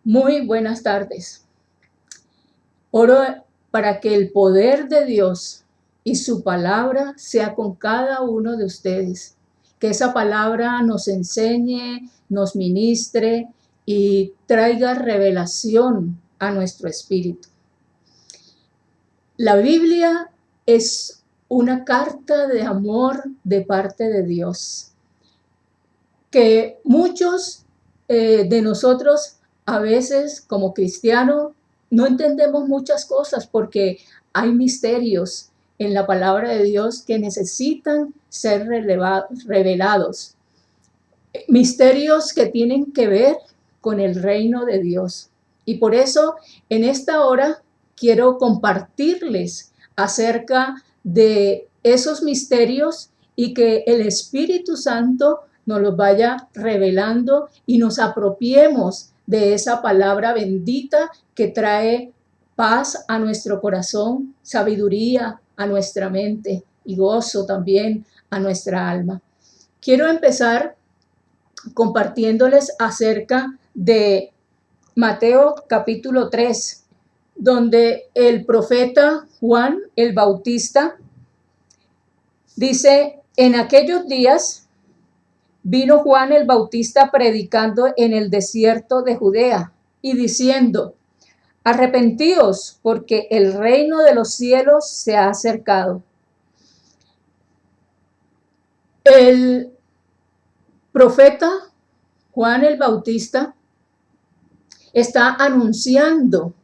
Muy buenas tardes. Oro para que el poder de Dios y su palabra sea con cada uno de ustedes. Que esa palabra nos enseñe, nos ministre y traiga revelación a nuestro espíritu. La Biblia es una carta de amor de parte de Dios, que muchos de nosotros a veces como cristianos no entendemos muchas cosas porque hay misterios en la palabra de Dios que necesitan ser revelados. Misterios que tienen que ver con el reino de Dios. Y por eso en esta hora quiero compartirles acerca de esos misterios y que el Espíritu Santo nos los vaya revelando y nos apropiemos de esa palabra bendita que trae paz a nuestro corazón, sabiduría a nuestra mente y gozo también a nuestra alma. Quiero empezar compartiéndoles acerca de Mateo capítulo 3, donde el profeta Juan el Bautista dice: en aquellos días vino Juan el Bautista predicando en el desierto de Judea y diciendo: arrepentíos, porque el reino de los cielos se ha acercado. El profeta Juan el Bautista está anunciando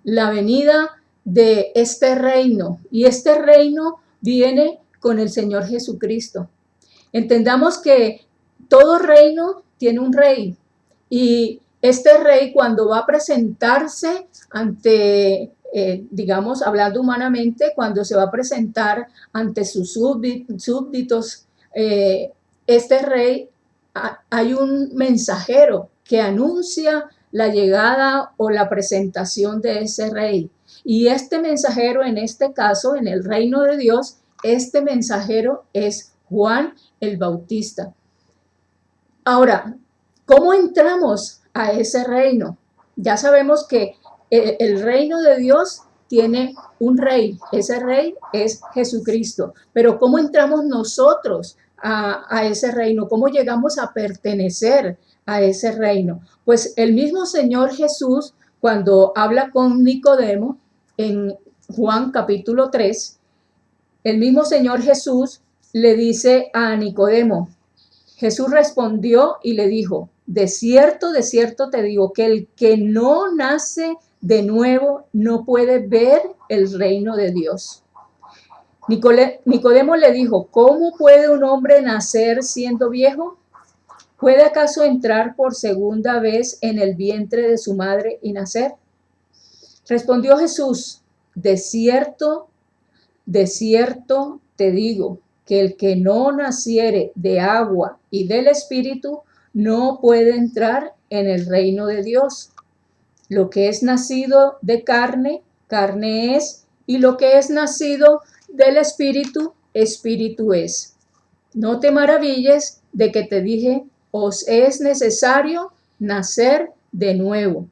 la venida de este reino, y este reino viene con el Señor Jesucristo. Entendamos que todo reino tiene un rey, y este rey, cuando va a presentarse ante, digamos, hablando humanamente, cuando se va a presentar ante sus súbditos, este rey, hay un mensajero que anuncia la llegada o la presentación de ese rey. Y este mensajero, en este caso, en el reino de Dios, este mensajero es Juan el Bautista. Ahora, ¿cómo entramos a ese reino? Ya sabemos que el reino de Dios tiene un rey, ese rey es Jesucristo, pero ¿cómo entramos nosotros a ese reino? ¿Cómo llegamos a pertenecer a ese reino? Pues el mismo Señor Jesús, cuando habla con Nicodemo en Juan capítulo 3, el mismo Señor Jesús le dice a Nicodemo: Jesús respondió y le dijo: de cierto te digo que el que no nace de nuevo no puede ver el reino de Dios. Nicodemo le dijo: ¿cómo puede un hombre nacer siendo viejo? ¿Puede acaso entrar por segunda vez en el vientre de su madre y nacer? Respondió Jesús: de cierto te digo que el que no naciere de agua y del Espíritu no puede entrar en el reino de Dios. Lo que es nacido de carne, carne es, y lo que es nacido del Espíritu, Espíritu es. No te maravilles de que te dije: os es necesario nacer de nuevo.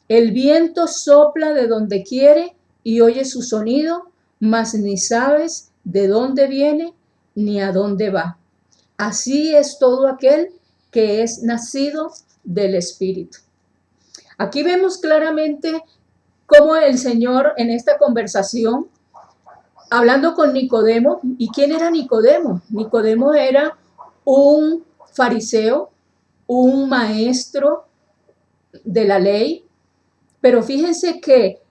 El viento sopla de donde quiere y oye su sonido, mas ni sabes de dónde viene ni a dónde va. Así es todo aquel que es nacido del Espíritu. Aquí vemos claramente cómo el Señor, en esta conversación, hablando con Nicodemo. ¿Y quién era Nicodemo? Nicodemo era un fariseo, un maestro de la ley, pero fíjense que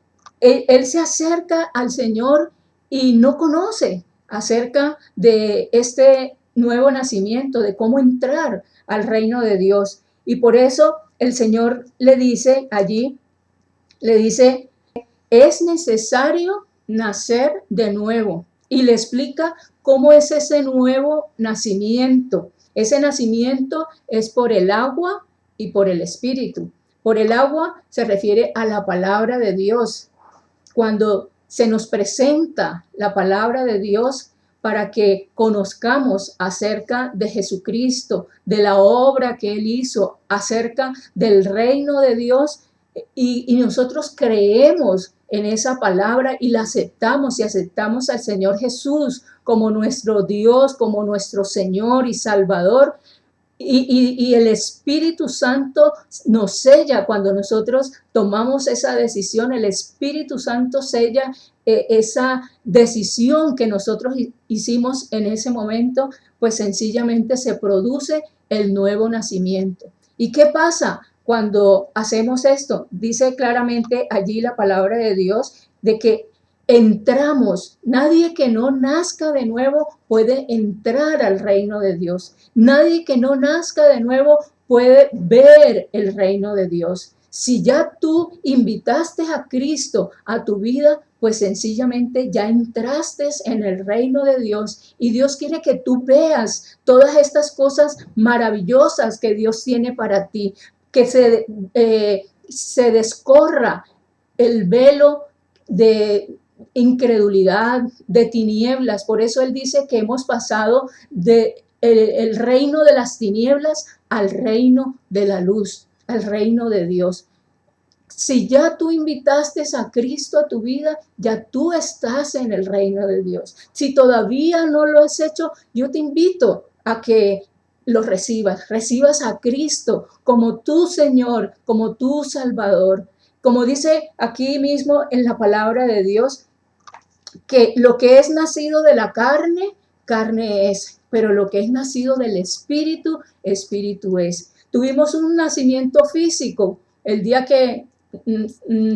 él se acerca al Señor y no conoce acerca de este nuevo nacimiento, de cómo entrar al reino de Dios. Y por eso el Señor le dice allí, le dice: es necesario nacer de nuevo. Y le explica cómo es ese nuevo nacimiento. Ese nacimiento es por el agua y por el Espíritu. Por el agua se refiere a la palabra de Dios. Cuando se nos presenta la palabra de Dios para que conozcamos acerca de Jesucristo, de la obra que Él hizo, acerca del reino de Dios, y nosotros creemos en esa palabra y la aceptamos y aceptamos al Señor Jesús como nuestro Dios, como nuestro Señor y Salvador. Y el Espíritu Santo nos sella cuando nosotros tomamos esa decisión. El Espíritu Santo sella esa decisión que nosotros hicimos en ese momento, pues sencillamente se produce el nuevo nacimiento. ¿Y qué pasa cuando hacemos esto? Dice claramente allí la palabra de Dios de que entramos. Nadie que no nazca de nuevo puede entrar al reino de Dios. Nadie que no nazca de nuevo puede ver el reino de Dios. Si ya tú invitaste a Cristo a tu vida, pues sencillamente ya entraste en el reino de Dios y Dios quiere que tú veas todas estas cosas maravillosas que Dios tiene para ti, que se descorra el velo de incredulidad, de tinieblas. Por eso Él dice que hemos pasado el reino de las tinieblas al reino de la luz, al reino de Dios. Si ya tú invitaste a Cristo a tu vida, ya tú estás en el reino de Dios. Si todavía no lo has hecho, yo te invito a que lo recibas a Cristo como tu Señor, como tu Salvador. Como dice aquí mismo en la palabra de Dios, que lo que es nacido de la carne, carne es, pero lo que es nacido del Espíritu, Espíritu es. Tuvimos un nacimiento físico el día que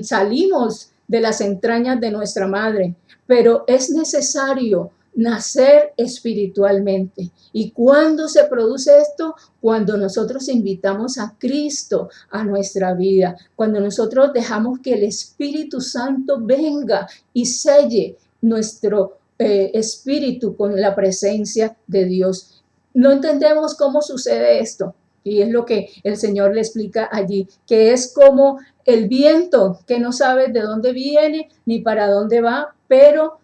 salimos de las entrañas de nuestra madre, pero es necesario nacer espiritualmente. ¿Y cuándo se produce esto? Cuando nosotros invitamos a Cristo a nuestra vida, cuando nosotros dejamos que el Espíritu Santo venga y selle nuestro espíritu con la presencia de Dios. No entendemos cómo sucede esto. Y es lo que el Señor le explica allí, que es como el viento, que no sabes de dónde viene ni para dónde va, pero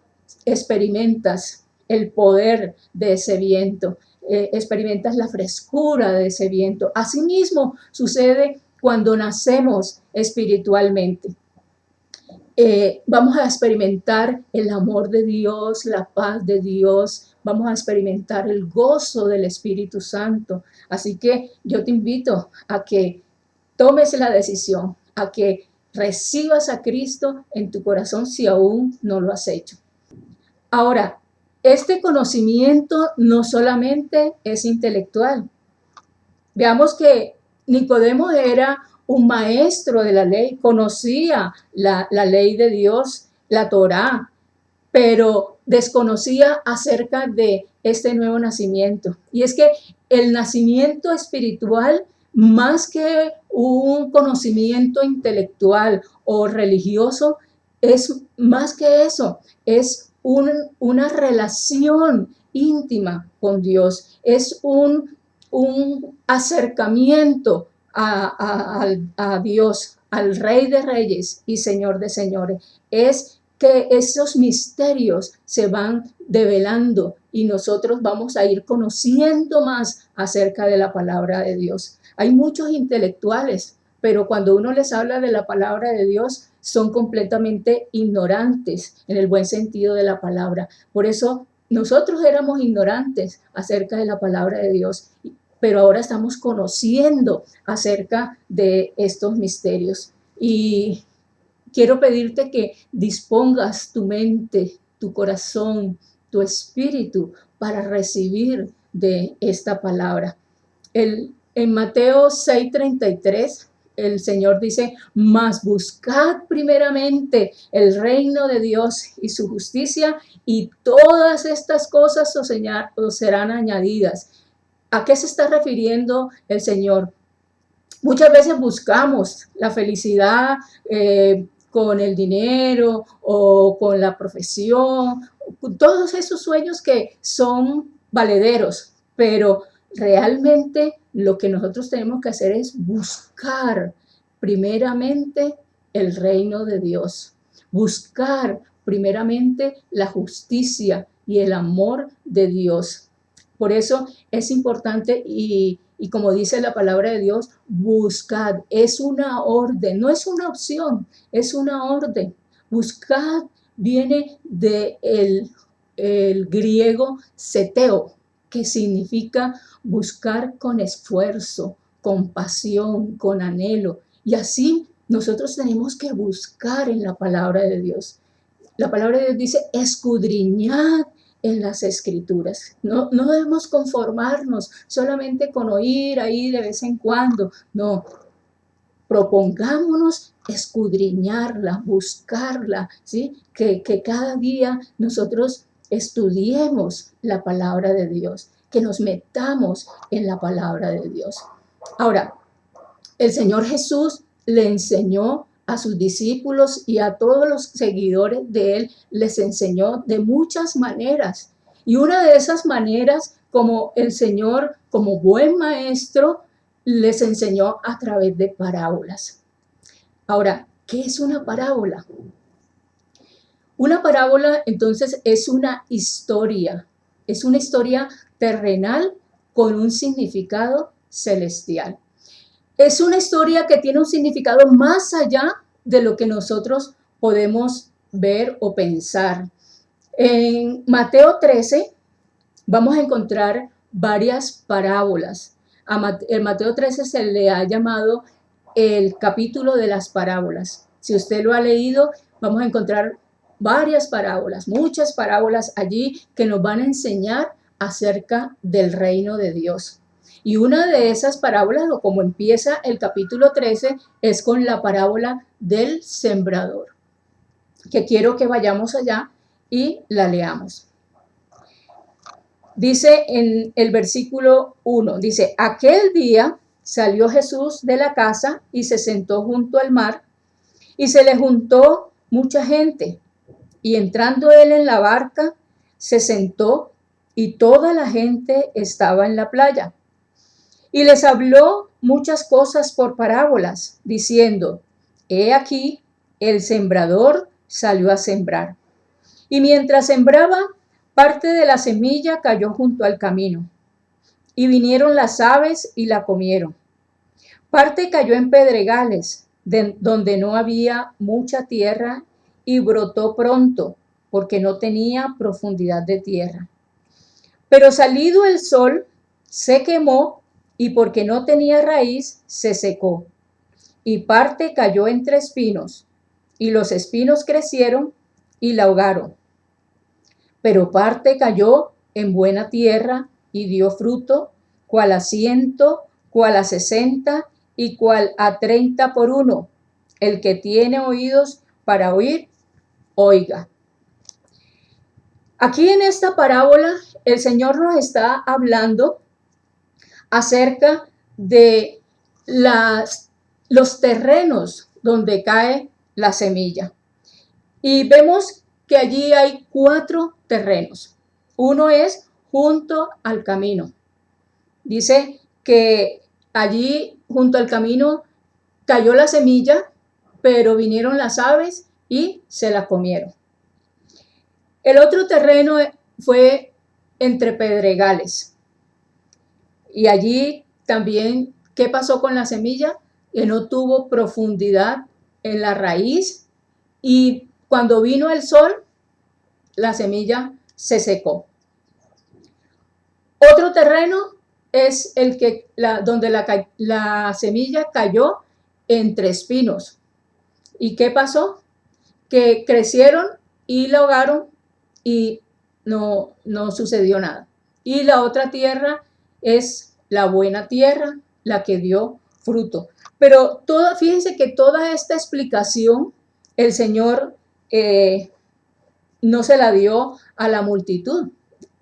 experimentas el poder de ese viento, experimentas la frescura de ese viento. Asimismo sucede cuando nacemos espiritualmente. Vamos a experimentar el amor de Dios, la paz de Dios, vamos a experimentar el gozo del Espíritu Santo. Así que yo te invito a que tomes la decisión, a que recibas a Cristo en tu corazón si aún no lo has hecho. Ahora, este conocimiento no solamente es intelectual. Veamos que Nicodemo era un maestro de la ley, conocía la ley de Dios, la Torá, pero desconocía acerca de este nuevo nacimiento. Y es que el nacimiento espiritual, más que un conocimiento intelectual o religioso, es más que eso, es una relación íntima con Dios, es un acercamiento a Dios, al Rey de Reyes y Señor de Señores. Es que esos misterios se van develando y nosotros vamos a ir conociendo más acerca de la palabra de Dios. Hay muchos intelectuales, pero cuando uno les habla de la palabra de Dios, son completamente ignorantes en el buen sentido de la palabra. Por eso nosotros éramos ignorantes acerca de la palabra de Dios, pero ahora estamos conociendo acerca de estos misterios. Y quiero pedirte que dispongas tu mente, tu corazón, tu espíritu para recibir de esta palabra. En Mateo 6:33, el Señor dice, mas buscad primeramente el reino de Dios y su justicia, y todas estas cosas os serán añadidas. ¿A qué se está refiriendo el Señor? Muchas veces buscamos la felicidad con el dinero o con la profesión, todos esos sueños que son valederos, pero realmente lo que nosotros tenemos que hacer es buscar primeramente el reino de Dios, buscar primeramente la justicia y el amor de Dios. Por eso es importante y Y como dice la palabra de Dios, buscad, es una orden, no es una opción, es una orden. Buscad viene el griego seteo, que significa buscar con esfuerzo, con pasión, con anhelo. Y así nosotros tenemos que buscar en la palabra de Dios. La palabra de Dios dice, escudriñad en las escrituras. No debemos conformarnos solamente con oír ahí de vez en cuando. No, propongámonos escudriñarla, buscarla, ¿sí? Que cada día nosotros estudiemos la palabra de Dios, que nos metamos en la palabra de Dios. Ahora, el Señor Jesús le enseñó a sus discípulos y a todos los seguidores de él, les enseñó de muchas maneras. Y una de esas maneras, como el Señor, como buen maestro, les enseñó a través de parábolas. Ahora, ¿qué es una parábola? Una parábola, entonces, es una historia terrenal con un significado celestial. Es una historia que tiene un significado más allá de lo que nosotros podemos ver o pensar. En Mateo 13 vamos a encontrar varias parábolas. En Mateo 13 se le ha llamado el capítulo de las parábolas. Si usted lo ha leído, vamos a encontrar varias parábolas, muchas parábolas allí que nos van a enseñar acerca del reino de Dios. Y una de esas parábolas, o como empieza el capítulo 13, es con la parábola del sembrador, que quiero que vayamos allá y la leamos. Dice en el versículo 1, dice, aquel día salió Jesús de la casa y se sentó junto al mar, y se le juntó mucha gente, y entrando él en la barca, se sentó, y toda la gente estaba en la playa. Y les habló muchas cosas por parábolas, diciendo, he aquí, el sembrador salió a sembrar. Y mientras sembraba, parte de la semilla cayó junto al camino. Y vinieron las aves y la comieron. Parte cayó en pedregales, donde no había mucha tierra, y brotó pronto, porque no tenía profundidad de tierra. Pero salido el sol, se quemó, y porque no tenía raíz, se secó. Y parte cayó entre espinos, y los espinos crecieron y la ahogaron. Pero parte cayó en buena tierra y dio fruto, cual a 100, cual a 60 y cual a 30 por uno. El que tiene oídos para oír, oiga. Aquí en esta parábola, el Señor nos está hablando acerca de los terrenos donde cae la semilla. Y vemos que allí hay 4 terrenos. Uno es junto al camino. Dice que allí junto al camino cayó la semilla, pero vinieron las aves y se la comieron. El otro terreno fue entre pedregales. Y allí también, ¿qué pasó con la semilla? Que no tuvo profundidad en la raíz, y cuando vino el sol, la semilla se secó. Otro terreno es donde la semilla cayó entre espinos. ¿Y qué pasó? Que crecieron y la ahogaron y no sucedió nada. Y la otra tierra es la buena tierra, la que dio fruto. Pero fíjense que toda esta explicación el Señor no se la dio a la multitud.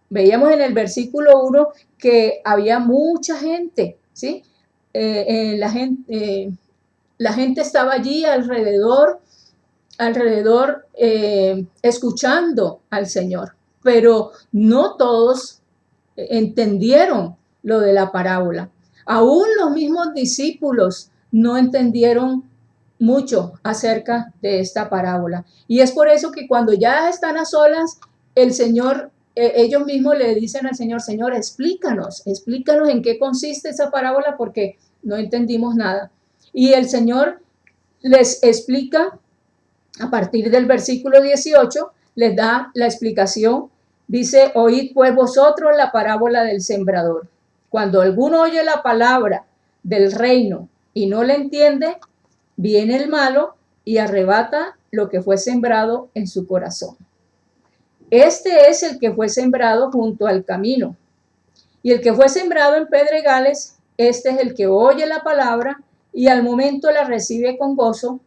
Veíamos en el versículo 1 que había mucha gente, ¿sí? La gente estaba allí alrededor escuchando al Señor, pero no todos entendieron lo de la parábola. Aún los mismos discípulos no entendieron mucho acerca de esta parábola. Y es por eso que cuando ya están a solas, el Señor ellos mismos le dicen al Señor, Señor, explícanos en qué consiste esa parábola porque no entendimos nada. Y el Señor les explica a partir del versículo 18, les da la explicación. Dice, oíd pues vosotros la parábola del sembrador. Cuando alguno oye la palabra del reino y no la entiende, viene el malo y arrebata lo que fue sembrado en su corazón. Este es el que fue sembrado junto al camino. Y el que fue sembrado en pedregales, este es el que oye la palabra y al momento la recibe con gozo,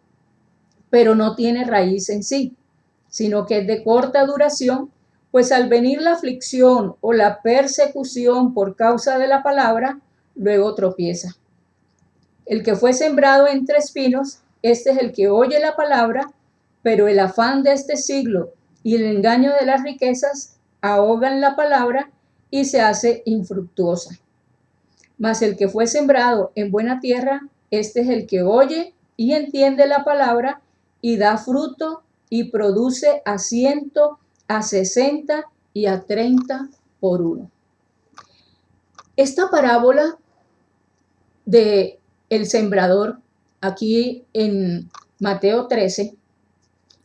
pero no tiene raíz en sí, sino que es de corta duración, pues al venir la aflicción o la persecución por causa de la palabra, luego tropieza. El que fue sembrado entre espinos, este es el que oye la palabra, pero el afán de este siglo y el engaño de las riquezas ahogan la palabra y se hace infructuosa. Mas el que fue sembrado en buena tierra, este es el que oye y entiende la palabra y da fruto y produce a 100, a 60 y a 30 por uno. Esta parábola de el sembrador, aquí en Mateo 13,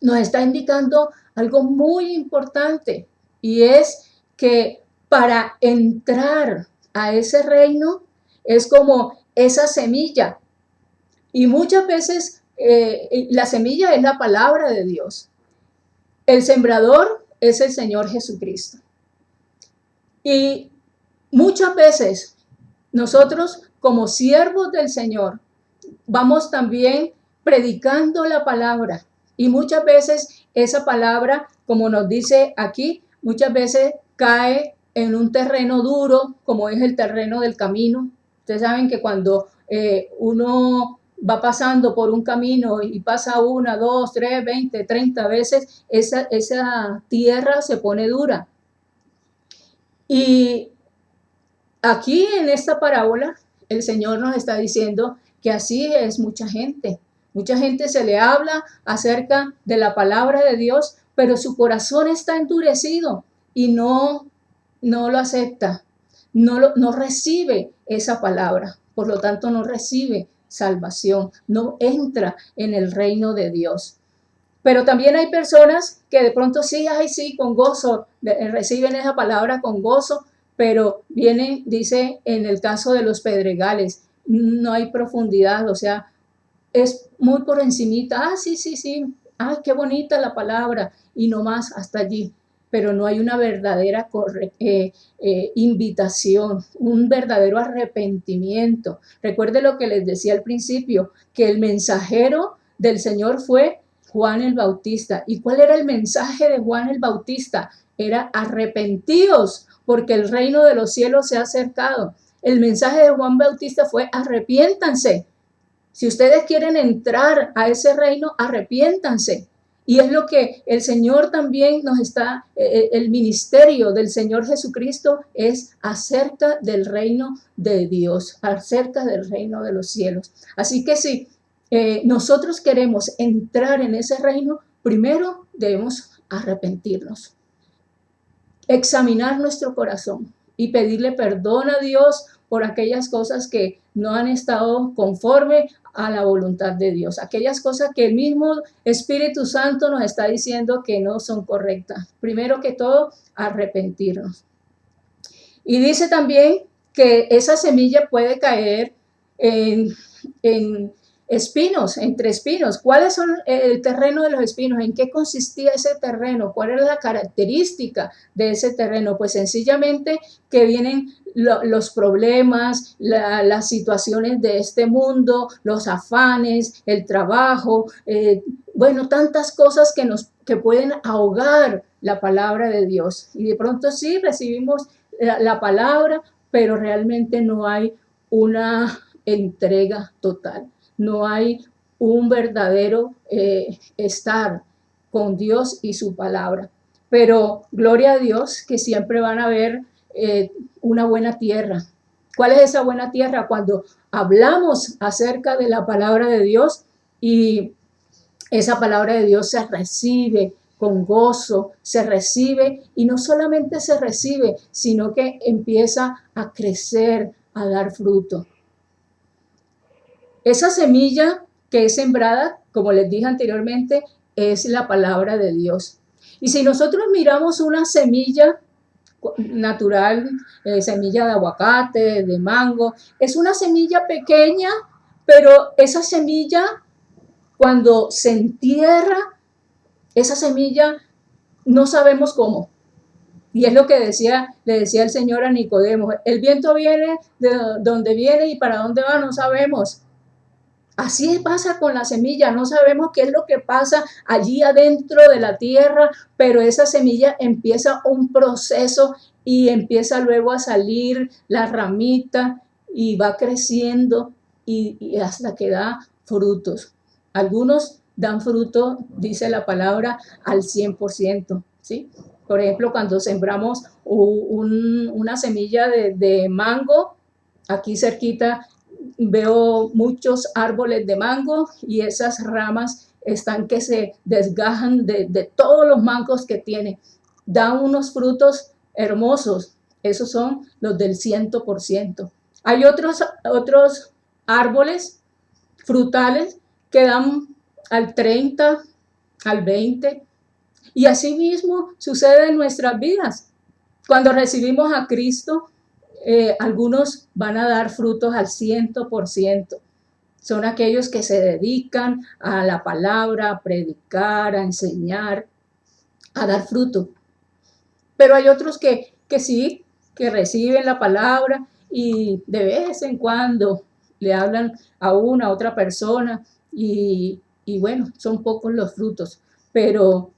nos está indicando algo muy importante, y es que para entrar a ese reino es como esa semilla, y muchas veces la semilla es la palabra de Dios. El sembrador es el Señor Jesucristo. Y muchas veces nosotros, como siervos del Señor, vamos también predicando la palabra. Y muchas veces esa palabra, como nos dice aquí, muchas veces cae en un terreno duro, como es el terreno del camino. Ustedes saben que cuando uno va pasando por un camino y pasa 1, 2, 3, 20, 30 veces, esa tierra se pone dura. Y aquí en esta parábola, el Señor nos está diciendo que así es mucha gente. Mucha gente se le habla acerca de la palabra de Dios, pero su corazón está endurecido y no lo acepta, no recibe esa palabra. Por lo tanto, no recibe salvación, no entra en el reino de Dios. Pero también hay personas que de pronto sí, con gozo, reciben esa palabra con gozo, pero viene, dice, en el caso de los pedregales, no hay profundidad, o sea, es muy por encimita, sí, qué bonita la palabra, y no más hasta allí, pero no hay una verdadera invitación, un verdadero arrepentimiento. Recuerde lo que les decía al principio, que el mensajero del Señor fue Juan el Bautista. ¿Y cuál era el mensaje de Juan el Bautista? Era arrepentíos, porque el reino de los cielos se ha acercado. El mensaje de Juan Bautista fue arrepiéntanse. Si ustedes quieren entrar a ese reino, arrepiéntanse. Y es lo que el Señor también nos está, el ministerio del Señor Jesucristo es acerca del reino de Dios, acerca del reino de los cielos. Así que si nosotros queremos entrar en ese reino, primero debemos arrepentirnos, examinar nuestro corazón y pedirle perdón a Dios por aquellas cosas que no han estado conforme a la voluntad de Dios, aquellas cosas que el mismo Espíritu Santo nos está diciendo que no son correctas. Primero que todo, arrepentirnos. Y dice también que esa semilla puede caer en espinos, entre espinos. ¿Cuáles son el terreno de los espinos? ¿En qué consistía ese terreno? ¿Cuál era la característica de ese terreno? Pues sencillamente que vienen los problemas, las situaciones de este mundo, los afanes, el trabajo, tantas cosas que pueden ahogar la palabra de Dios. Y de pronto sí recibimos la palabra, pero realmente no hay una entrega total. No hay un verdadero estar con Dios y su palabra. Pero gloria a Dios que siempre van a haber una buena tierra. ¿Cuál es esa buena tierra? Cuando hablamos acerca de la palabra de Dios y esa palabra de Dios se recibe con gozo, se recibe y no solamente se recibe, sino que empieza a crecer, a dar fruto. Esa semilla que es sembrada, como les dije anteriormente, es la palabra de Dios. Y si nosotros miramos una semilla natural, semilla de aguacate, de mango, es una semilla pequeña, pero esa semilla, cuando se entierra, esa semilla no sabemos cómo. Y es lo que le decía el Señor a Nicodemo, el viento viene de donde viene y para dónde va, no sabemos. Así pasa con la semilla, no sabemos qué es lo que pasa allí adentro de la tierra, pero esa semilla empieza un proceso y empieza luego a salir la ramita y va creciendo y hasta que da frutos. Algunos dan fruto, dice la palabra, al 100%, ¿sí? Por ejemplo, cuando sembramos una semilla de mango, aquí cerquita veo muchos árboles de mango y esas ramas están que se desgajan de todos los mangos que tiene. Dan unos frutos hermosos. Esos son los del 100%. Hay otros árboles frutales que dan al 30, al 20. Y así mismo sucede en nuestras vidas. Cuando recibimos a Cristo, algunos van a dar frutos al 100%. Son aquellos que se dedican a la palabra, a predicar, a enseñar, a dar fruto. Pero hay otros que sí, que reciben la palabra y de vez en cuando le hablan a una, a otra persona y bueno, son pocos los frutos, pero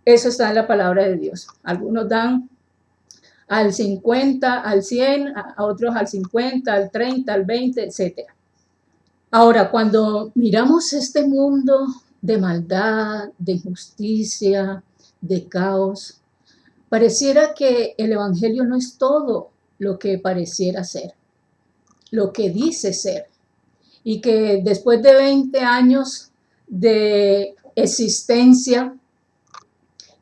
eso está en la palabra de Dios. Algunos dan al 50, al 100, a otros al 50, al 30, al 20, etc. Ahora, cuando miramos este mundo de maldad, de injusticia, de caos, pareciera que el Evangelio no es todo lo que pareciera ser, lo que dice ser, y que después de 20 años de existencia,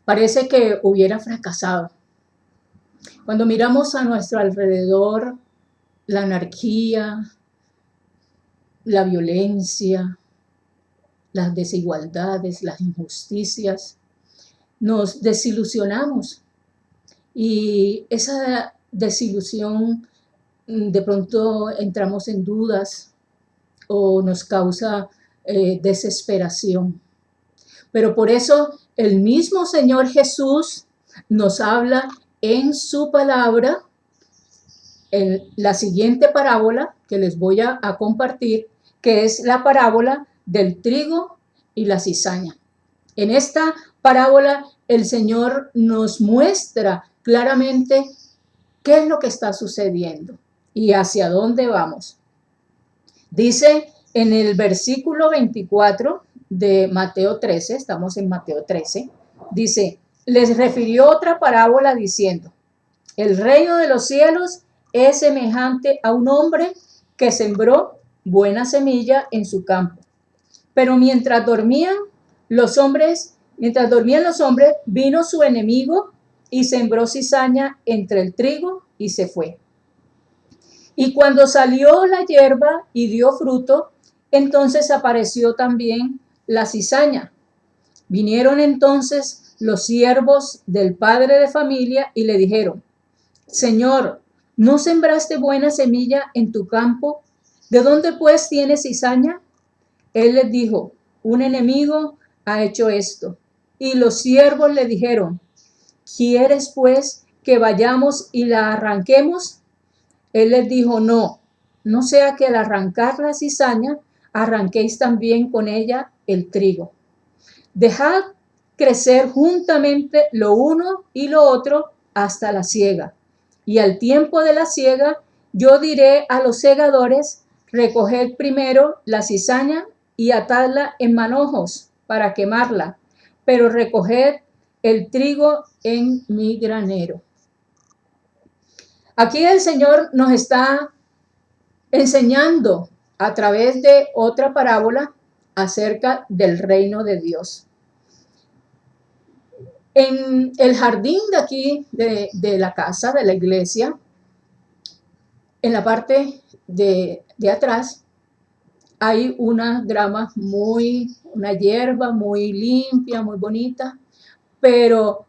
parece que hubiera fracasado. Cuando miramos a nuestro alrededor, la anarquía, la violencia, las desigualdades, las injusticias, nos desilusionamos. Y esa desilusión, de pronto entramos en dudas o nos causa desesperación. Pero por eso el mismo Señor Jesús nos habla en su palabra, en la siguiente parábola que les voy a compartir, que es la parábola del trigo y la cizaña. En esta parábola el Señor nos muestra claramente qué es lo que está sucediendo y hacia dónde vamos. Dice en el versículo 24 de Mateo 13, estamos en Mateo 13, dice, les refirió otra parábola diciendo, el reino de los cielos es semejante a un hombre que sembró buena semilla en su campo. Pero mientras dormían los hombres, vino su enemigo y sembró cizaña entre el trigo y se fue. Y cuando salió la hierba y dio fruto, entonces apareció también la cizaña. Vinieron entonces los siervos del padre de familia y le dijeron, Señor, ¿no sembraste buena semilla en tu campo? ¿De dónde pues tienes cizaña? Él les dijo, un enemigo ha hecho esto. Y los siervos le dijeron, ¿quieres pues que vayamos y la arranquemos? Él les dijo, no, no sea que al arrancar la cizaña, arranquéis también con ella el trigo. Dejad crecer juntamente lo uno y lo otro hasta la siega. Y al tiempo de la siega, yo diré a los segadores, recoged primero la cizaña y atadla en manojos para quemarla, pero recoged el trigo en mi granero. Aquí el Señor nos está enseñando a través de otra parábola acerca del reino de Dios. En el jardín de aquí, de la casa, de la iglesia, en la parte de atrás, hay una grama una hierba muy limpia, muy bonita, pero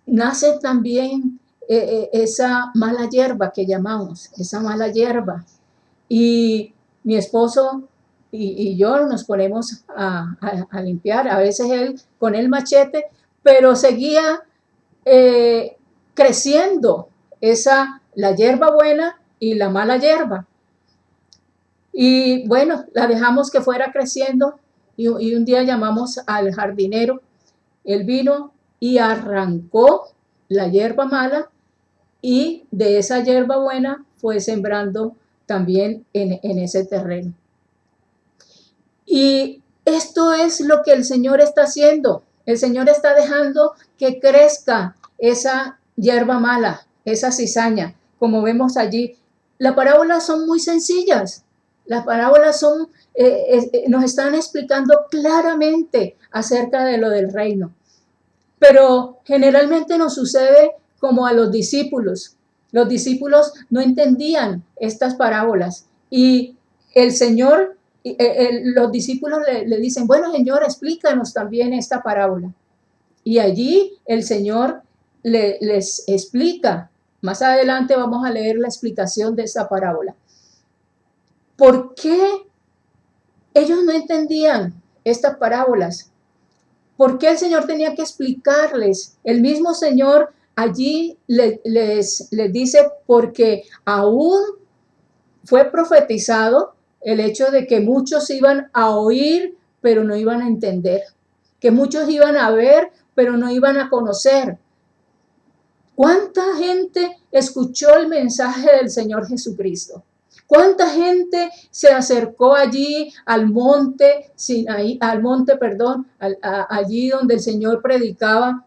nace también esa mala hierba que llamamos, esa mala hierba. Y mi esposo y yo nos ponemos a limpiar, a veces él con el machete, pero seguía creciendo la hierba buena y la mala hierba. Y bueno, la dejamos que fuera creciendo y un día llamamos al jardinero. Él vino y arrancó la hierba mala y de esa hierba buena fue sembrando también en ese terreno. Y esto es lo que el Señor está haciendo. El Señor está dejando que crezca esa hierba mala, esa cizaña, como vemos allí. Las parábolas son muy sencillas. Las parábolas nos están explicando claramente acerca de lo del reino. Pero generalmente nos sucede como a los discípulos. Los discípulos no entendían estas parábolas y el Señor, los discípulos le dicen, bueno, Señor, explícanos también esta parábola. Y allí el Señor les explica. Más adelante vamos a leer la explicación de esta parábola. ¿Por qué ellos no entendían estas parábolas? ¿Por qué el Señor tenía que explicarles? El mismo Señor allí les dice, porque aún fue profetizado el hecho de que muchos iban a oír, pero no iban a entender. Que muchos iban a ver, pero no iban a conocer. ¿Cuánta gente escuchó el mensaje del Señor Jesucristo? ¿Cuánta gente se acercó allí al monte, allí donde el Señor predicaba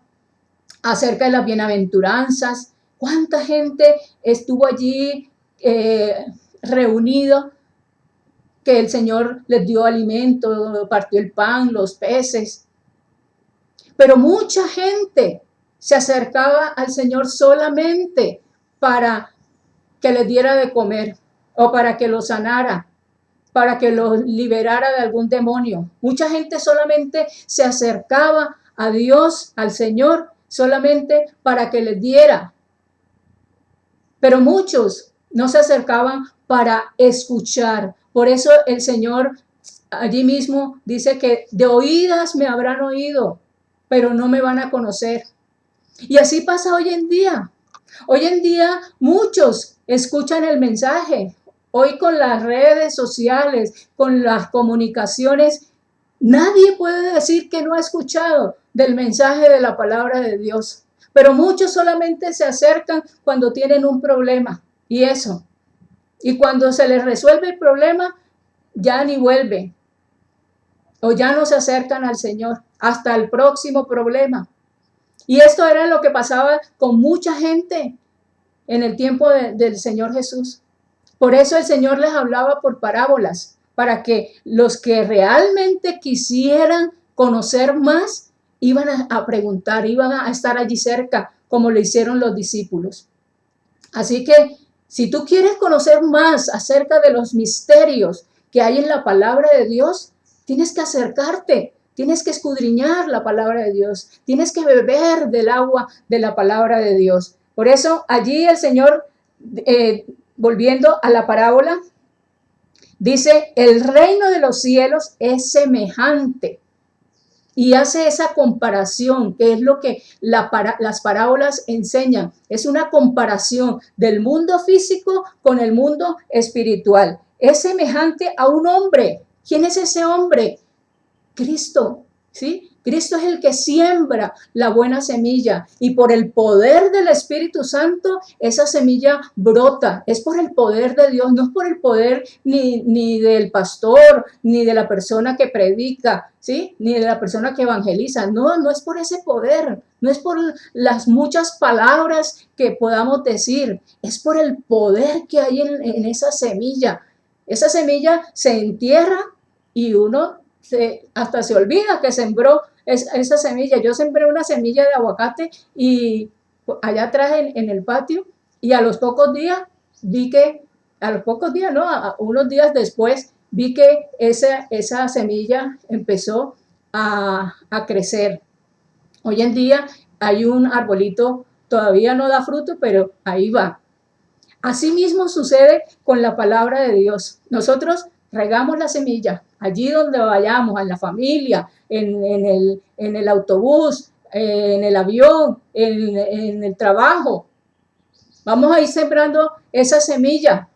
acerca de las bienaventuranzas? ¿Cuánta gente estuvo allí reunido, que el Señor les dio alimento, partió el pan, los peces? Pero mucha gente se acercaba al Señor solamente para que les diera de comer o para que los sanara, para que los liberara de algún demonio. Mucha gente solamente se acercaba a Dios, al Señor, solamente para que les diera. Pero muchos no se acercaban para escuchar. Por eso el Señor allí mismo dice que de oídas me habrán oído, pero no me van a conocer. Y así pasa hoy en día. Hoy en día muchos escuchan el mensaje. Hoy con las redes sociales, con las comunicaciones, nadie puede decir que no ha escuchado del mensaje de la palabra de Dios. Pero muchos solamente se acercan cuando tienen un problema y eso. Y cuando se les resuelve el problema, ya ni vuelven. O ya no se acercan al Señor hasta el próximo problema. Y esto era lo que pasaba con mucha gente en el tiempo del Señor Jesús. Por eso el Señor les hablaba por parábolas, para que los que realmente quisieran conocer más, iban a preguntar, iban a estar allí cerca, como lo hicieron los discípulos. Así que, si tú quieres conocer más acerca de los misterios que hay en la palabra de Dios, tienes que acercarte. Tienes que escudriñar la palabra de Dios. Tienes que beber del agua de la palabra de Dios. Por eso allí el Señor, volviendo a la parábola, dice, el reino de los cielos es semejante. Y hace esa comparación, que es lo que las parábolas enseñan. Es una comparación del mundo físico con el mundo espiritual. Es semejante a un hombre. ¿Quién es ese hombre? Cristo, ¿sí? Cristo es el que siembra la buena semilla y por el poder del Espíritu Santo esa semilla brota. Es por el poder de Dios, no es por el poder ni del pastor, ni de la persona que predica, ¿sí? Ni de la persona que evangeliza. No es por ese poder, no es por las muchas palabras que podamos decir, es por el poder que hay en esa semilla. Esa semilla se entierra y uno hasta se olvida que sembró esa semilla. Yo sembré una semilla de aguacate y allá atrás en el patio, y a los pocos días vi que, a los pocos días, no, unos días después, vi que esa semilla empezó a crecer. Hoy en día hay un arbolito, todavía no da fruto, pero ahí va. Así mismo sucede con la palabra de Dios. Nosotros regamos la semilla allí donde vayamos, en la familia, en el autobús, en el avión, en el trabajo. Vamos a ir sembrando esa semilla.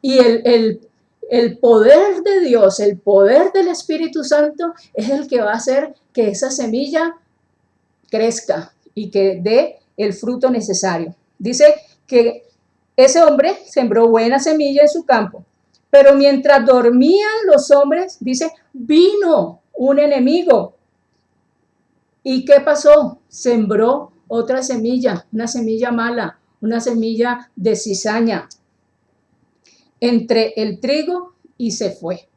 Y el poder de Dios, el poder del Espíritu Santo es el que va a hacer que esa semilla crezca y que dé el fruto necesario. Dice que ese hombre sembró buena semilla en su campo, pero mientras dormían los hombres, dice, vino un enemigo. ¿Y qué pasó? Sembró otra semilla, una semilla mala, una semilla de cizaña entre el trigo y se fue.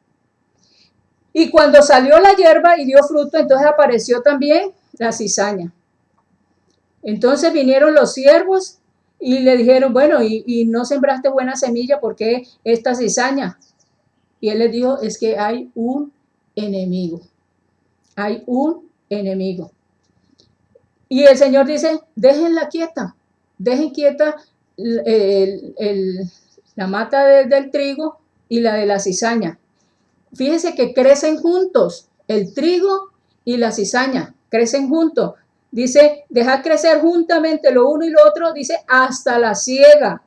Y cuando salió la hierba y dio fruto, entonces apareció también la cizaña. Entonces vinieron los siervos y le dijeron, bueno, y no sembraste buena semilla, ¿por qué esta cizaña? Y él les dijo, es que hay un enemigo. Hay un enemigo. Y el Señor dice, déjenla quieta, dejen quieta la mata del trigo y la de la cizaña. Fíjense que crecen juntos, el trigo y la cizaña, crecen juntos. Dice, dejar crecer juntamente lo uno y lo otro, dice, hasta la siega.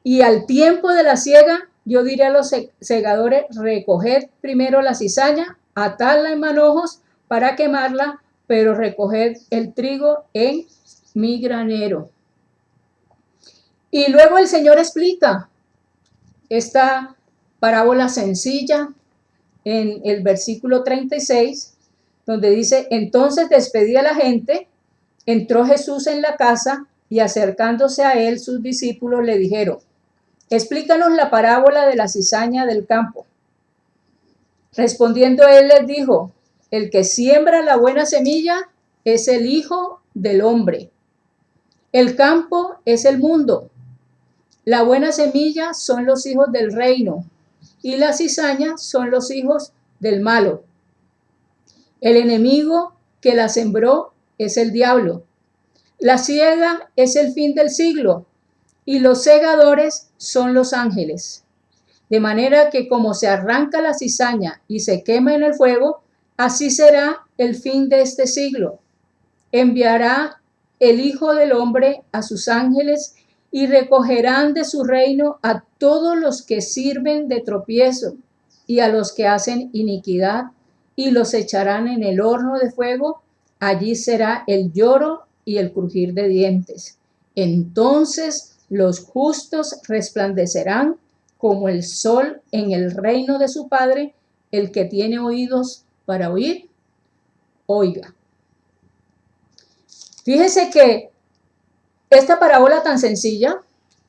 Y al tiempo de la siega, yo diré a los segadores, recoged primero la cizaña, atadla en manojos para quemarla, pero recoged el trigo en mi granero. Y luego el Señor explica esta parábola sencilla en el versículo 36, donde dice, entonces despedía a la gente, entró Jesús en la casa y acercándose a él sus discípulos le dijeron, explícanos la parábola de la cizaña del campo. Respondiendo él les dijo, el que siembra la buena semilla es el Hijo del Hombre. El campo es el mundo. La buena semilla son los hijos del reino y la cizaña son los hijos del malo. El enemigo que la sembró es el diablo. La siega es el fin del siglo y los segadores son los ángeles. De manera que como se arranca la cizaña y se quema en el fuego, así será el fin de este siglo. Enviará el Hijo del Hombre a sus ángeles y recogerán de su reino a todos los que sirven de tropiezo y a los que hacen iniquidad, y los echarán en el horno de fuego. Allí será el lloro y el crujir de dientes. Entonces los justos resplandecerán como el sol en el reino de su Padre. El que tiene oídos para oír, oiga. Fíjese que esta parábola tan sencilla,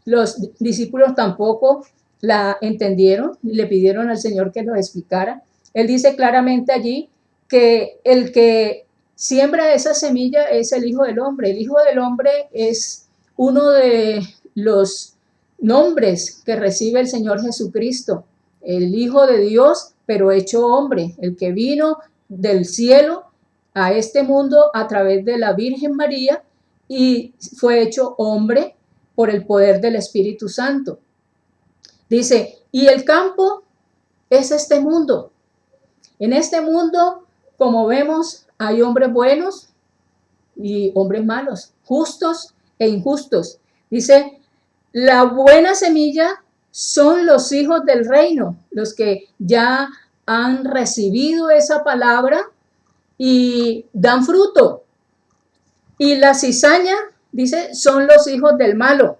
los discípulos tampoco la entendieron y le pidieron al Señor que lo explicara. Él dice claramente allí que el que siembra esa semilla es el Hijo del Hombre. El Hijo del Hombre es uno de los nombres que recibe el Señor Jesucristo, el Hijo de Dios, pero hecho hombre, el que vino del cielo a este mundo a través de la Virgen María y fue hecho hombre por el poder del Espíritu Santo. Dice, y el campo es este mundo. En este mundo, como vemos, hay hombres buenos y hombres malos, justos e injustos. Dice, la buena semilla son los hijos del reino, los que ya han recibido esa palabra y dan fruto. Y la cizaña, dice, son los hijos del malo.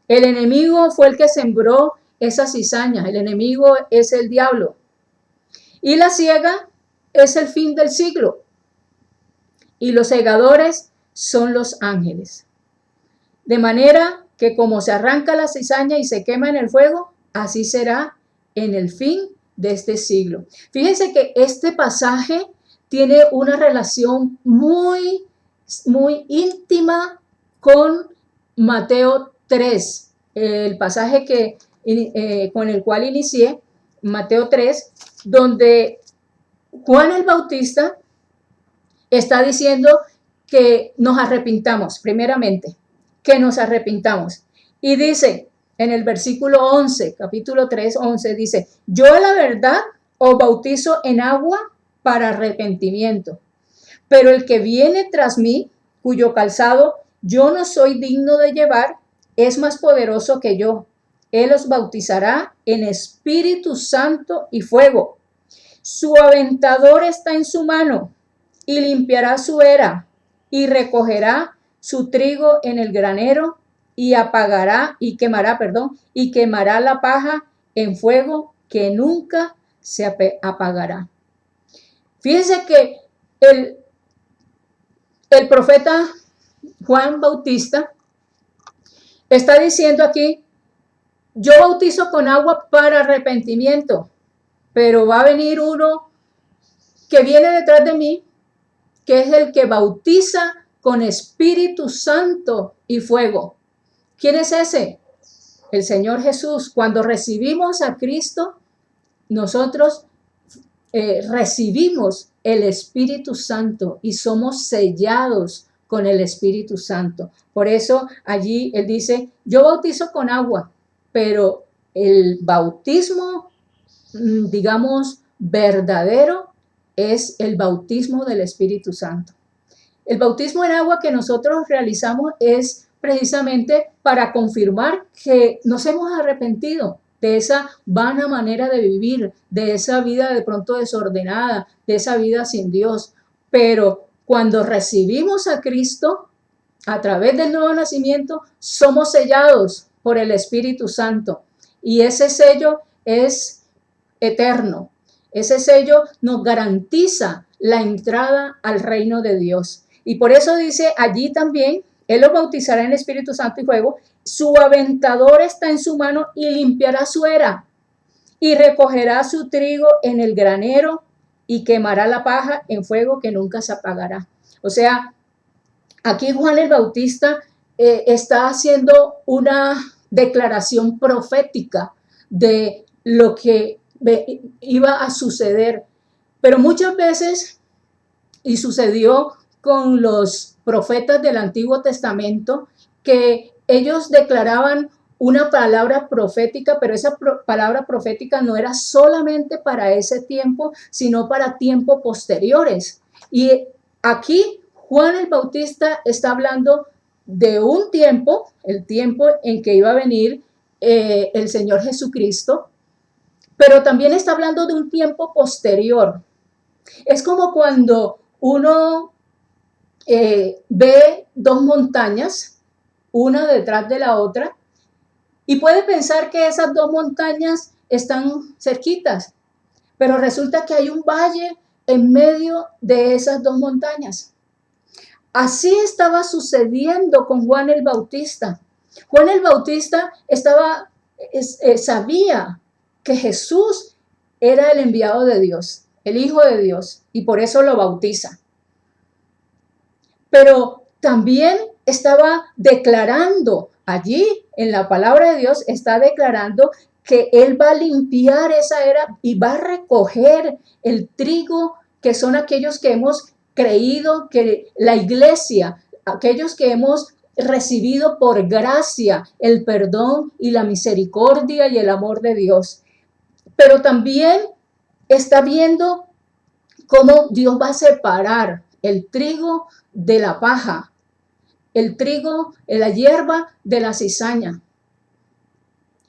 El enemigo fue el que sembró esa cizaña. El enemigo es el diablo. Y la siega es el fin del siglo. Y los segadores son los ángeles. De manera que como se arranca la cizaña y se quema en el fuego, así será en el fin de este siglo. Fíjense que este pasaje tiene una relación muy, muy íntima con Mateo 3, el pasaje con el cual inicié, Mateo 3, donde Juan el Bautista está diciendo que nos arrepintamos, primeramente, que nos arrepintamos. Y dice en el versículo 11, capítulo 3, 11, dice, yo a la verdad os bautizo en agua para arrepentimiento, pero el que viene tras mí, cuyo calzado yo no soy digno de llevar, es más poderoso que yo. Él os bautizará en Espíritu Santo y fuego. Su aventador está en su mano y limpiará su era y recogerá su trigo en el granero y quemará la paja en fuego que nunca se apagará. Fíjense que el profeta Juan Bautista está diciendo aquí, yo bautizo con agua para arrepentimiento, pero va a venir uno que viene detrás de mí, que es el que bautiza con Espíritu Santo y fuego. ¿Quién es ese? El Señor Jesús. Cuando recibimos a Cristo, nosotros recibimos el Espíritu Santo y somos sellados con el Espíritu Santo. Por eso allí él dice, yo bautizo con agua, pero el bautismo, digamos, verdadero es el bautismo del Espíritu Santo. El bautismo en agua que nosotros realizamos es precisamente para confirmar que nos hemos arrepentido de esa vana manera de vivir, de esa vida de pronto desordenada, de esa vida sin Dios. Pero cuando recibimos a Cristo, a través del nuevo nacimiento, somos sellados por el Espíritu Santo. Y ese sello es eterno. Ese sello nos garantiza la entrada al reino de Dios. Y por eso dice allí también, Él los bautizará en Espíritu Santo y fuego, su aventador está en su mano y limpiará su era y recogerá su trigo en el granero y quemará la paja en fuego que nunca se apagará. O sea, aquí Juan el Bautista está haciendo una declaración profética de lo que iba a suceder. Pero muchas veces, y sucedió con los profetas del Antiguo Testamento, que ellos declaraban una palabra profética, pero esa palabra profética no era solamente para ese tiempo, sino para tiempos posteriores. Y aquí Juan el Bautista está hablando de un tiempo, el tiempo en que iba a venir el Señor Jesucristo, pero también está hablando de un tiempo posterior. Es como cuando uno ve dos montañas, una detrás de la otra, y puede pensar que esas dos montañas están cerquitas, pero resulta que hay un valle en medio de esas dos montañas. Así estaba sucediendo con Juan el Bautista. Juan el Bautista sabía que Jesús era el enviado de Dios, el Hijo de Dios, y por eso lo bautiza. Pero también estaba declarando allí en la palabra de Dios, está declarando que Él va a limpiar esa era y va a recoger el trigo, que son aquellos que hemos creído, que la iglesia, aquellos que hemos recibido por gracia el perdón y la misericordia y el amor de Dios. Pero también está viendo cómo Dios va a separar el trigo de la paja, el trigo, la hierba de la cizaña.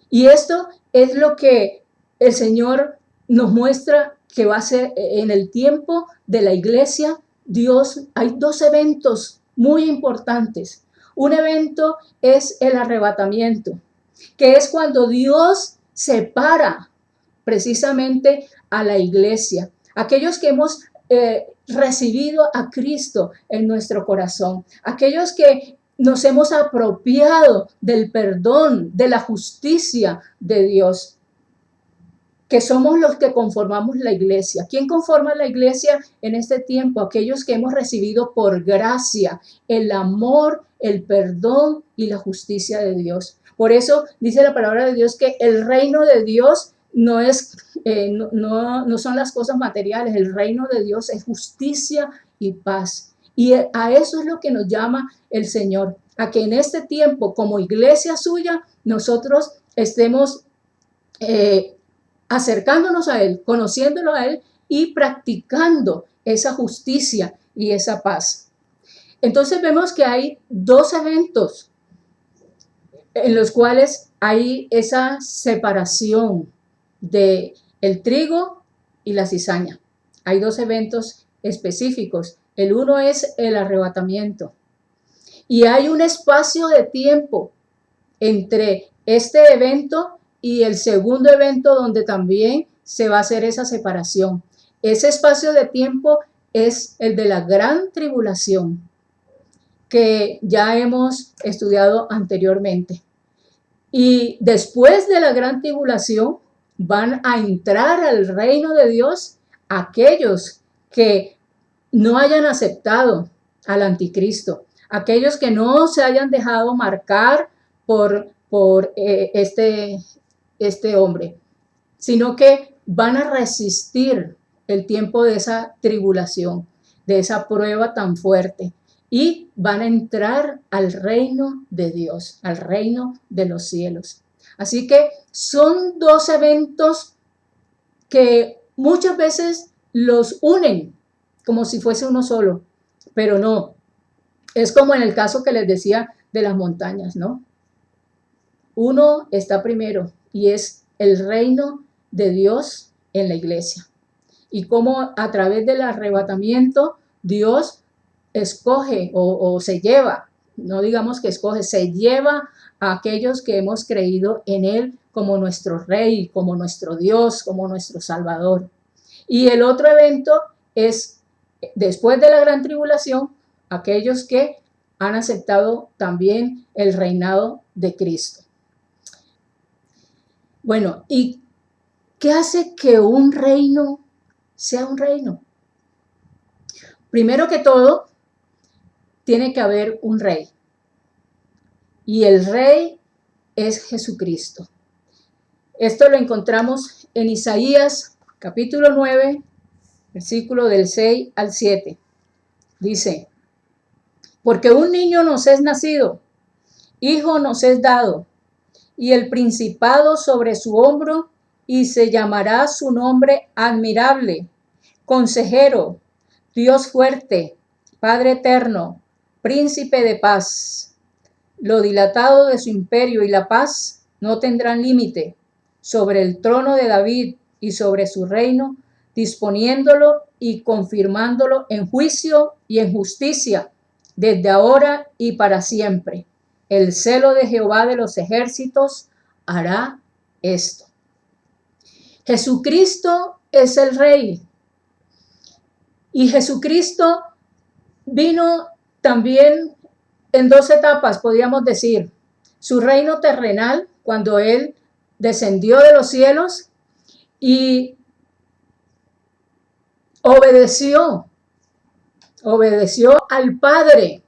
Y esto es lo que el Señor nos muestra que va a ser en el tiempo de la iglesia. Dios, hay dos eventos muy importantes. Un evento es el arrebatamiento, que es cuando Dios separa precisamente a la iglesia, aquellos que hemos recibido a Cristo en nuestro corazón, aquellos que nos hemos apropiado del perdón, de la justicia de Dios. que somos los que conformamos la iglesia. ¿Quién conforma la iglesia en este tiempo? Aquellos que hemos recibido por gracia el amor, el perdón y la justicia de Dios. Por eso dice la palabra de Dios que el reino de Dios no son las cosas materiales. El reino de Dios es justicia y paz. Y a eso es lo que nos llama el Señor, a que en este tiempo, como iglesia suya, nosotros estemos acercándonos a Él, conociéndolo a Él y practicando esa justicia y esa paz. Entonces vemos que hay dos eventos en los cuales hay esa separación de el trigo y la cizaña. Hay dos eventos específicos. El uno es el arrebatamiento. Y hay un espacio de tiempo entre este evento y el segundo evento donde también se va a hacer esa separación. Ese espacio de tiempo es el de la gran tribulación que ya hemos estudiado anteriormente. Y después de la gran tribulación van a entrar al reino de Dios aquellos que no hayan aceptado al anticristo, aquellos que no se hayan dejado marcar por este hombre, sino que van a resistir el tiempo de esa tribulación, de esa prueba tan fuerte, y van a entrar al reino de Dios, al reino de los cielos. Así que son dos eventos que muchas veces los unen como si fuese uno solo, pero no. Es como en el caso que les decía de las montañas, ¿no? Uno está primero y es el reino de Dios en la iglesia. Y cómo a través del arrebatamiento Dios escoge o se lleva, no digamos que escoge, se lleva a aquellos que hemos creído en Él como nuestro Rey, como nuestro Dios, como nuestro Salvador. Y el otro evento es, después de la gran tribulación, aquellos que han aceptado también el reinado de Cristo. Bueno, ¿y qué hace que un reino sea un reino? Primero que todo, tiene que haber un rey. Y el rey es Jesucristo. Esto lo encontramos en Isaías capítulo 9, versículo del 6 al 7. Dice, porque un niño nos es nacido, hijo nos es dado, y el principado sobre su hombro, y se llamará su nombre admirable, consejero, Dios fuerte, Padre eterno, príncipe de paz. Lo dilatado de su imperio y la paz no tendrán límite sobre el trono de David y sobre su reino, disponiéndolo y confirmándolo en juicio y en justicia, desde ahora y para siempre. El celo de Jehová de los ejércitos hará esto. Jesucristo es el Rey. Y Jesucristo vino también en dos etapas, podríamos decir. Su reino terrenal, cuando Él descendió de los cielos y obedeció al Padre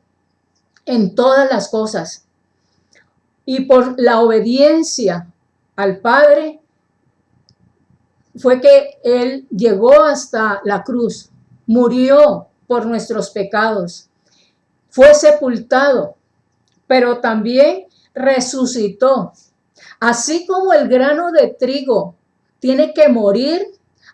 en todas las cosas. Y por la obediencia al Padre fue que Él llegó hasta la cruz, murió por nuestros pecados, fue sepultado, pero también resucitó. Así como el grano de trigo tiene que morir,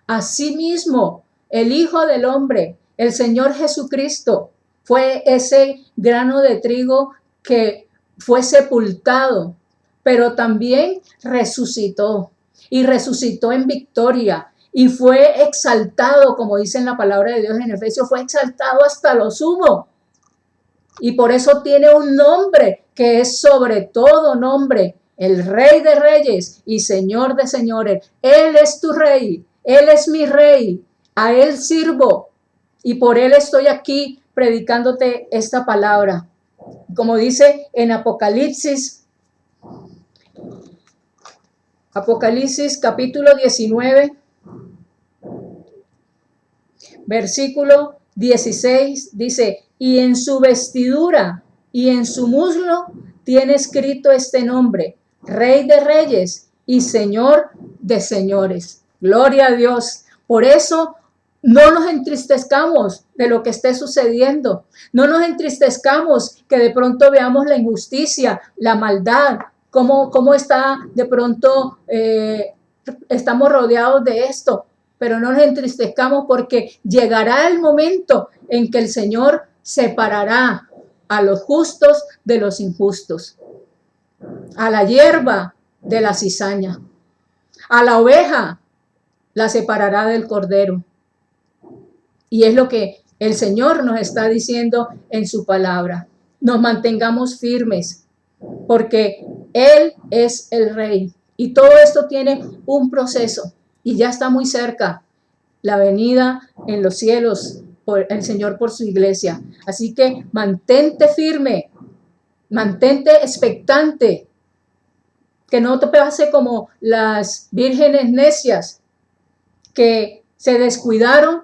así mismo el Hijo del Hombre, el Señor Jesucristo, fue ese grano de trigo que fue sepultado, pero también resucitó, y resucitó en victoria, y fue exaltado, como dice en la palabra de Dios en Efesios, fue exaltado hasta lo sumo. Y por eso tiene un nombre que es sobre todo nombre, el Rey de Reyes y Señor de Señores. Él es tu Rey, Él es mi Rey, a Él sirvo y por Él estoy aquí predicándote esta palabra. Como dice en Apocalipsis Apocalipsis capítulo 19, versículo 16 dice, y en su vestidura y en su muslo tiene escrito este nombre, Rey de Reyes y Señor de Señores. Gloria a Dios. Por eso no nos entristezcamos de lo que esté sucediendo. No nos entristezcamos que de pronto veamos la injusticia, la maldad, cómo está de pronto, estamos rodeados de esto. Pero no nos entristezcamos porque llegará el momento en que el Señor separará a los justos de los injustos, a la hierba de la cizaña, a la oveja la separará del cordero. Y es lo que el Señor nos está diciendo en su palabra. Nos mantengamos firmes porque Él es el Rey. Y todo esto tiene un proceso y ya está muy cerca la venida en los cielos por el Señor por su iglesia. Así que mantente firme, mantente expectante, que no te pase como las vírgenes necias que se descuidaron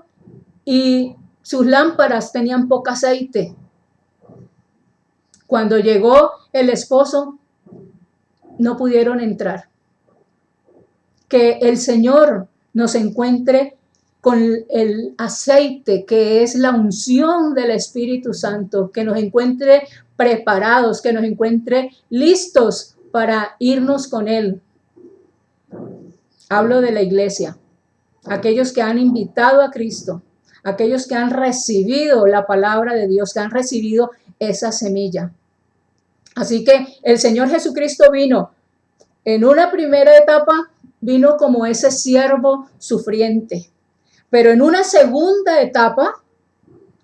y sus lámparas tenían poco aceite. Cuando llegó el esposo, no pudieron entrar. Que el Señor nos encuentre con el aceite que es la unción del Espíritu Santo, que nos encuentre preparados, que nos encuentre listos para irnos con Él. Hablo de la iglesia, aquellos que han invitado a Cristo, aquellos que han recibido la palabra de Dios, que han recibido esa semilla. Así que el Señor Jesucristo vino en una primera etapa, vino como ese siervo sufriente, pero en una segunda etapa,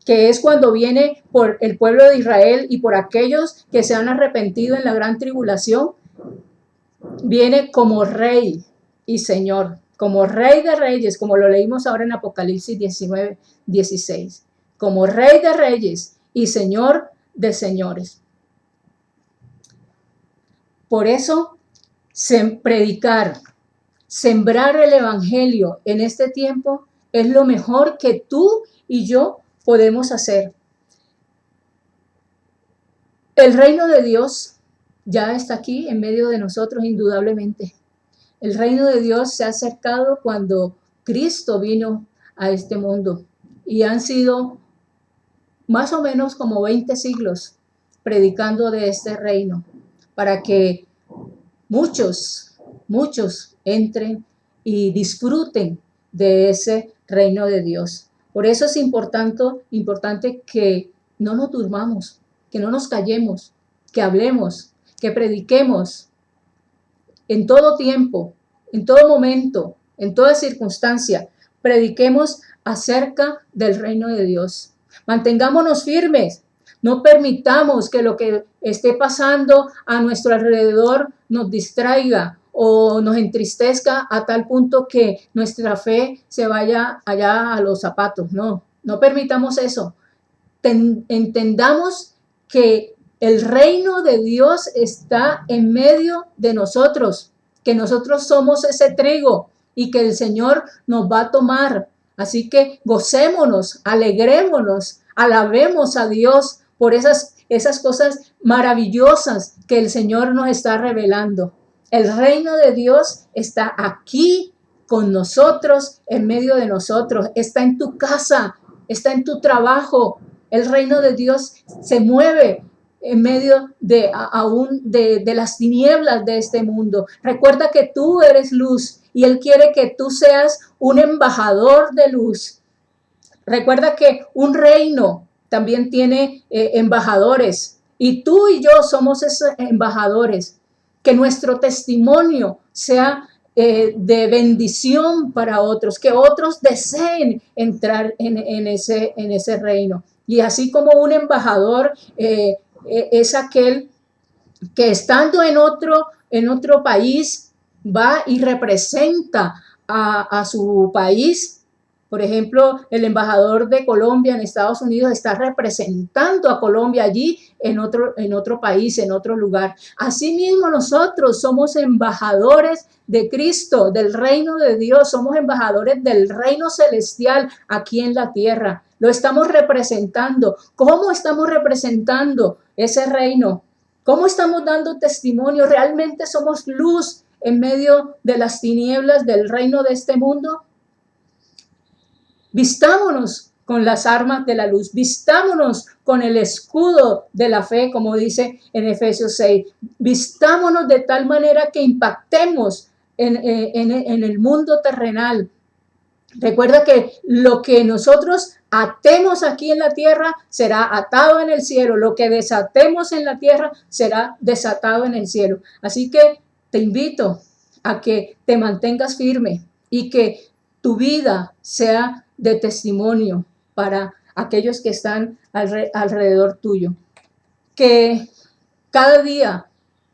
que es cuando viene por el pueblo de Israel y por aquellos que se han arrepentido en la gran tribulación, viene como Rey y Señor, como Rey de Reyes, como lo leímos ahora en Apocalipsis 19, 16, como Rey de Reyes y Señor de Señores. Por eso, predicar, sembrar el evangelio en este tiempo es lo mejor que tú y yo podemos hacer. El reino de Dios ya está aquí en medio de nosotros, indudablemente. El reino de Dios se ha acercado cuando Cristo vino a este mundo y han sido más o menos como 20 siglos predicando de este reino para que muchos entren y disfruten de ese reino de Dios. Por eso es importante que no nos durmamos, que no nos callemos, que hablemos, que prediquemos en todo tiempo, en todo momento, en toda circunstancia. Prediquemos acerca del reino de Dios. Mantengámonos firmes. No permitamos que lo que esté pasando a nuestro alrededor nos distraiga o nos entristezca a tal punto que nuestra fe se vaya allá a los zapatos. No permitamos eso. Entendamos que el reino de Dios está en medio de nosotros, que nosotros somos ese trigo y que el Señor nos va a tomar. Así que gocémonos, alegrémonos, alabemos a Dios por esas cosas maravillosas que el Señor nos está revelando. El reino de Dios está aquí con nosotros, en medio de nosotros. Está en tu casa, está en tu trabajo. El reino de Dios se mueve en medio de las tinieblas de este mundo. Recuerda que tú eres luz y Él quiere que tú seas un embajador de luz. Recuerda que un reino también tiene embajadores y tú y yo somos esos embajadores. Que nuestro testimonio sea de bendición para otros, que otros deseen entrar en ese reino. Y así como un embajador es aquel que estando en otro país va y representa a su país Por ejemplo, el embajador de Colombia en Estados Unidos está representando a Colombia allí en otro país, en otro lugar. Asimismo, nosotros somos embajadores de Cristo, del reino de Dios, somos embajadores del reino celestial aquí en la tierra. Lo estamos representando. ¿Cómo estamos representando ese reino? ¿Cómo estamos dando testimonio? ¿Realmente somos luz en medio de las tinieblas del reino de este mundo? Vistámonos con las armas de la luz, vistámonos con el escudo de la fe, como dice en Efesios 6, vistámonos de tal manera que impactemos en el mundo terrenal. Recuerda que lo que nosotros atemos aquí en la tierra será atado en el cielo, lo que desatemos en la tierra será desatado en el cielo. Así que te invito a que te mantengas firme y que tu vida sea de testimonio para aquellos que están alrededor tuyo. Que cada día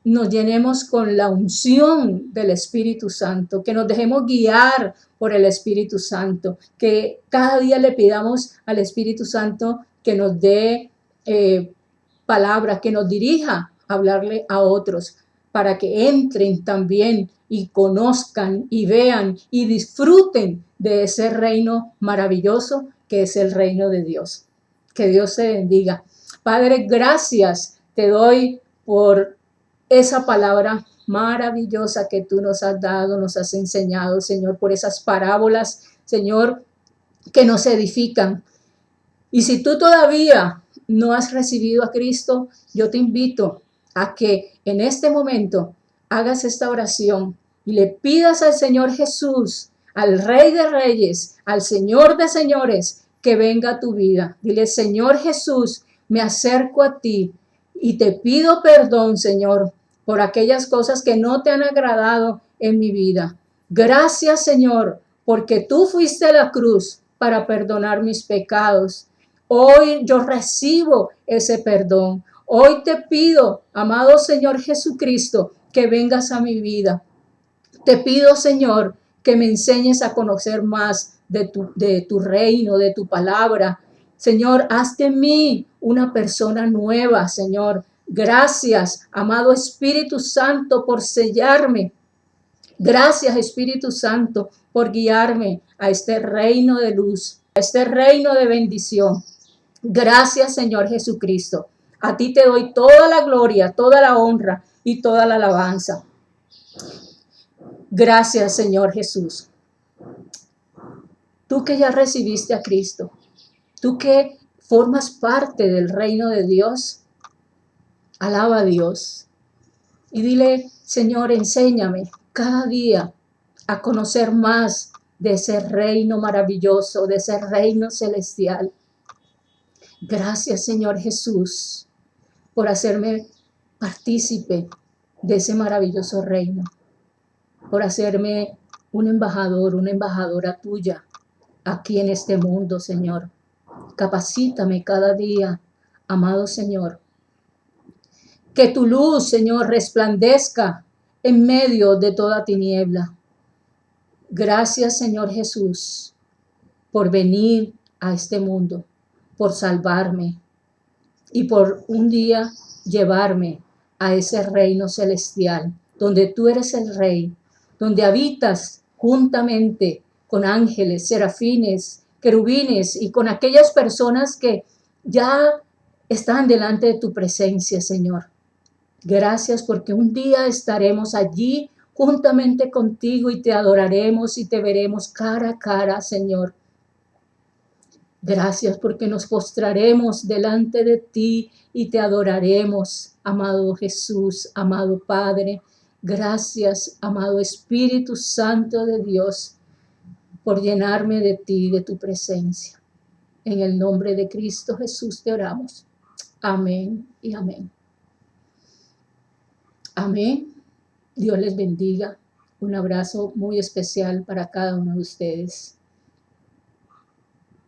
nos llenemos con la unción del Espíritu Santo, que nos dejemos guiar por el Espíritu Santo, que cada día le pidamos al Espíritu Santo que nos dé palabras, que nos dirija a hablarle a otros, para que entren también y conozcan y vean y disfruten de ese reino maravilloso que es el reino de Dios. Que Dios se bendiga. Padre, gracias te doy por esa palabra maravillosa que tú nos has dado, nos has enseñado, Señor, por esas parábolas, Señor, que nos edifican. Y si tú todavía no has recibido a Cristo, yo te invito a que en este momento hagas esta oración y le pidas al Señor Jesús, al Rey de Reyes, al Señor de Señores, que venga a tu vida. Dile, Señor Jesús, me acerco a ti y te pido perdón, Señor, por aquellas cosas que no te han agradado en mi vida. Gracias, Señor, porque tú fuiste a la cruz para perdonar mis pecados. Hoy yo recibo ese perdón. Hoy te pido, amado Señor Jesucristo, que vengas a mi vida. Te pido, Señor, que me enseñes a conocer más de tu reino, de tu palabra. Señor, haz de mí una persona nueva, Señor. Gracias, amado Espíritu Santo, por sellarme. Gracias, Espíritu Santo, por guiarme a este reino de luz, a este reino de bendición. Gracias, Señor Jesucristo. A ti te doy toda la gloria, toda la honra y toda la alabanza. Gracias, Señor Jesús. Tú que ya recibiste a Cristo, tú que formas parte del reino de Dios, alaba a Dios y dile, Señor, enséñame cada día a conocer más de ese reino maravilloso, de ese reino celestial. Gracias, Señor Jesús, por hacerme partícipe de ese maravilloso reino, por hacerme un embajador, una embajadora tuya aquí en este mundo, Señor. Capacítame cada día, amado Señor. Que tu luz, Señor, resplandezca en medio de toda tiniebla. Gracias, Señor Jesús, por venir a este mundo, por salvarme y por un día llevarme a ese reino celestial, donde tú eres el Rey, donde habitas juntamente con ángeles, serafines, querubines y con aquellas personas que ya están delante de tu presencia, Señor. Gracias porque un día estaremos allí juntamente contigo y te adoraremos y te veremos cara a cara, Señor. Gracias porque nos postraremos delante de ti y te adoraremos, amado Jesús, amado Padre. Gracias, amado Espíritu Santo de Dios, por llenarme de ti, de tu presencia. En el nombre de Cristo Jesús te oramos. Amén y amén. Amén. Dios les bendiga. Un abrazo muy especial para cada uno de ustedes.